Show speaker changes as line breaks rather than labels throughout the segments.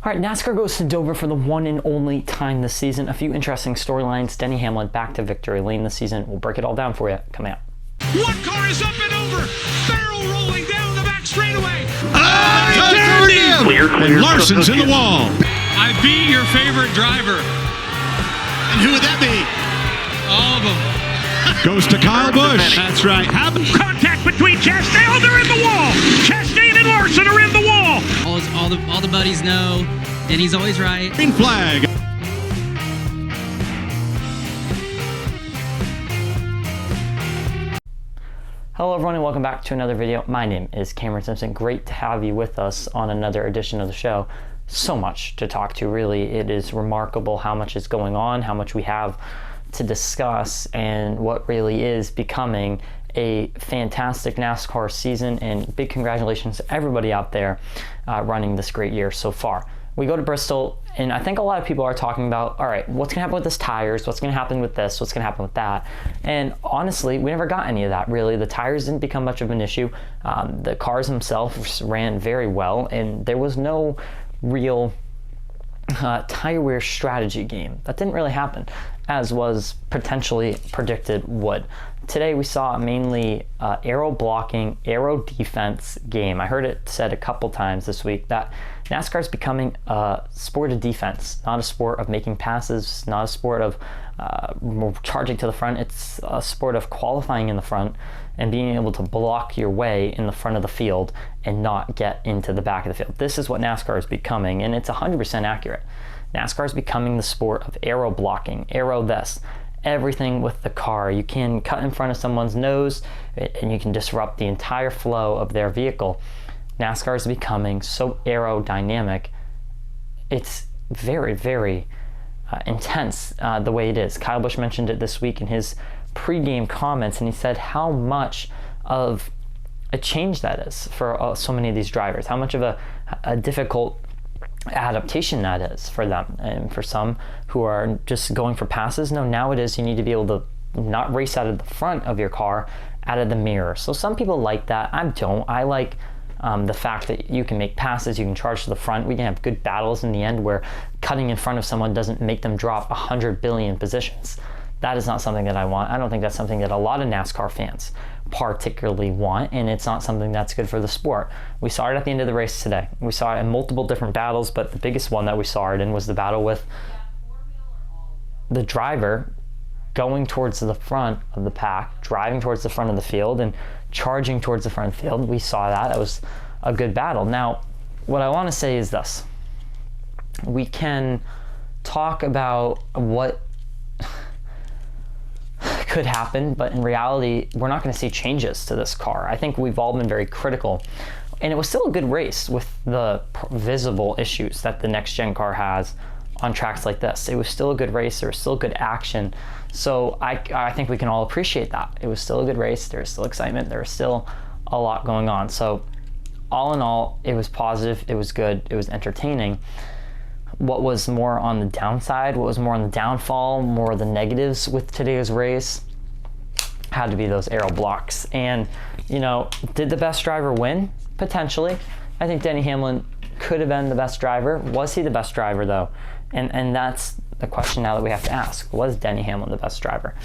All right, NASCAR goes to Dover for the one and only time this season. A few interesting storylines. Denny Hamlin back to victory lane this season. We'll break it all down for you. Coming up.
One car is up and over. Barrel rolling down the back straightaway.
Clear.
And Larson's in the wall. I beat your favorite driver.
And who would that be?
All of them. Goes to Kyle Busch. That's right. Contact between Chastain. Oh, they're in the wall. Chastain and Larson are in the wall.
All the buddies know, Denny's always right.
Green flag.
Hello everyone and welcome back to another video. My name is Cameron Simpson. Great to have you with us on another edition of the show. So much to talk to, really. It is remarkable how much is going on, how much we have to discuss, and what really is becoming a fantastic NASCAR season, and big congratulations to everybody out there running this great year so far. We go to Bristol, and I think a lot of people are talking about, all right, what's gonna happen with this tires? What's gonna happen with this? What's gonna happen with that? And honestly, we never got any of that, really. The tires didn't become much of an issue. The cars themselves ran very well, and there was no real tire wear strategy game. That didn't really happen, as was potentially predicted would. Today we saw mainly aero blocking, aero defense game. I heard it said a couple times this week that NASCAR is becoming a sport of defense, not a sport of making passes, not a sport of charging to the front. It's a sport of qualifying in the front and being able to block your way in the front of the field and not get into the back of the field. This is what NASCAR is becoming, and it's 100% accurate. NASCAR is becoming the sport of aero blocking, aero this. Everything with the car. You can cut in front of someone's nose and you can disrupt the entire flow of their vehicle. NASCAR is becoming so aerodynamic. It's very, very intense the way it is. Kyle Busch mentioned it this week in his pre-game comments, and he said how much of a change that is for so many of these drivers, how much of a difficult adaptation that is for them. And for some who are just going for passes, no, now it is you need to be able to not race out of the front of your car, out of the mirror. So some people like that. I don't. I like the fact that you can make passes, you can charge to the front. We can have good battles in the end where cutting in front of someone doesn't make them drop 100 billion positions. That is not something that I want. I don't think that's something that a lot of NASCAR fans particularly want, and it's not something that's good for the sport. We saw it at the end of the race today. We saw it in multiple different battles, but the biggest one that we saw it in was the battle with the driver going towards the front of the pack, driving towards the front of the field, and charging towards the front of the field. We saw that. That was a good battle. Now, what I want to say is this. We can talk about what could happen, but in reality, we're not going to see changes to this car. I think we've all been very critical, and it was still a good race with the visible issues that the next gen car has on tracks like this. It was still a good race. There was still good action. So I think we can all appreciate that. It was still a good race. There was still excitement. There was still a lot going on. So all in all, it was positive. It was good. It was entertaining. What was more on the downside, what was more on the downfall, more of the negatives with today's race had to be those aero blocks. And, you know, did the best driver win? Potentially. I think Denny Hamlin could have been the best driver. Was he the best driver, though? And that's the question now that we have to ask. Was Denny Hamlin the best driver?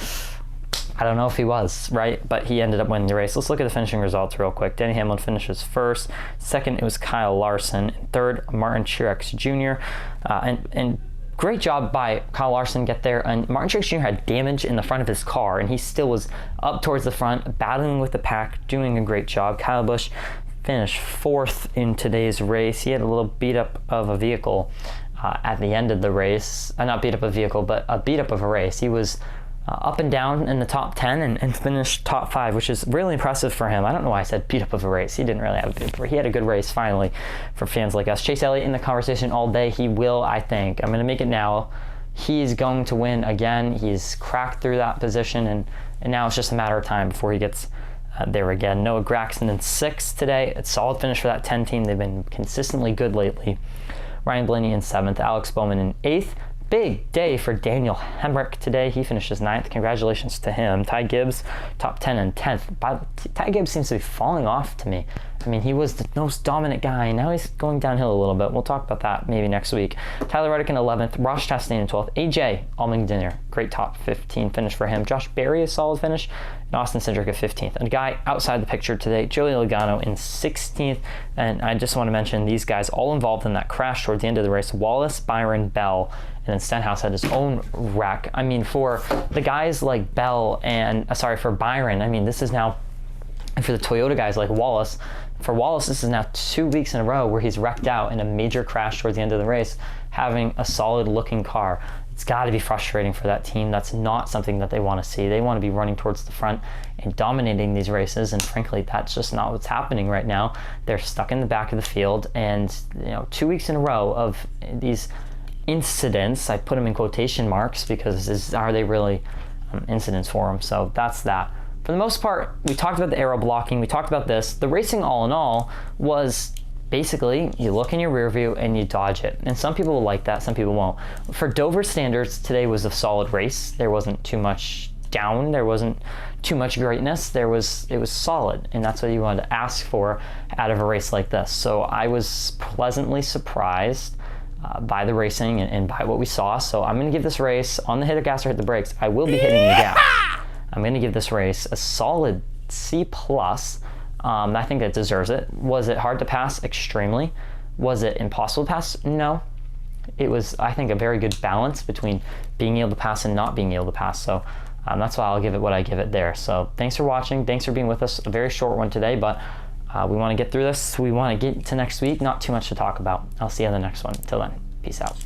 I don't know if he was, right? But he ended up winning the race. Let's look at the finishing results real quick. Denny Hamlin finishes first. Second, it was Kyle Larson. Third, Martin Truex Jr. And great job by Kyle Larson to get there. And Martin Truex Jr. had damage in the front of his car, and he still was up towards the front, battling with the pack, doing a great job. Kyle Busch finished fourth in today's race. He had a little beat up of a vehicle at the end of the race. Not beat up a vehicle, but a beat up of a race. He was up and down in the top 10 and finished top 5, which is really impressive for him. I don't know why I said beat up of a race. He didn't really have a beat up. He had a good race finally for fans like us. Chase Elliott in the conversation all day. He will, I think. I'm going to make it now. He's going to win again. He's cracked through that position, and now it's just a matter of time before he gets there again. Noah Gragson in 6th today. It's a solid finish for that 10 team. They've been consistently good lately. Ryan Blaney in 7th. Alex Bowman in 8th. Big day for Daniel Hemrick today. He finishes 9th. Congratulations to him. Ty Gibbs, top 10 and 10th. Ty Gibbs seems to be falling off to me I mean, he was the most dominant guy, and now he's going downhill a little bit. We'll talk about that maybe next week. Tyler Reddick in 11th, Ross Chastain in 12th, AJ Allmendinger, great top 15 finish for him. Josh Berry, a solid finish, and Austin Cindric at 15th. And a guy outside the picture today, Joey Logano in 16th. And I just want to mention these guys all involved in that crash towards the end of the race. Wallace, Byron, Bell, and then Stenhouse had his own wreck. I mean, for the guys like Bell and, for Byron, I mean, this is now, and for the Toyota guys like Wallace, for Wallace, this is now 2 weeks in a row where he's wrecked out in a major crash towards the end of the race, having a solid looking car. It's got to be frustrating for that team. That's not something that they want to see. They want to be running towards the front and dominating these races, and frankly, that's just not what's happening right now. They're stuck in the back of the field, and 2 weeks in a row of these incidents, I put them in quotation marks because are they really incidents for them? So that's that. For the most part, we talked about the aero blocking, we talked about this. The racing all in all was basically you look in your rear view and you dodge it. And some people will like that, some people won't. For Dover standards, today was a solid race. There wasn't too much down, there wasn't too much greatness. It was solid, and that's what you wanted to ask for out of a race like this. So I was pleasantly surprised by the racing and by what we saw. So I'm going to give this race, on the hit of gas or hit the brakes, I will be hitting the gas. I'm going to give this race a solid C+. I think it deserves it. Was it hard to pass? Extremely. Was it impossible to pass? No. It was, I think, a very good balance between being able to pass and not being able to pass. So that's why I'll give it what I give it there. So thanks for watching. Thanks for being with us. A very short one today, but we want to get through this. We want to get to next week. Not too much to talk about. I'll see you in the next one. Till then, peace out.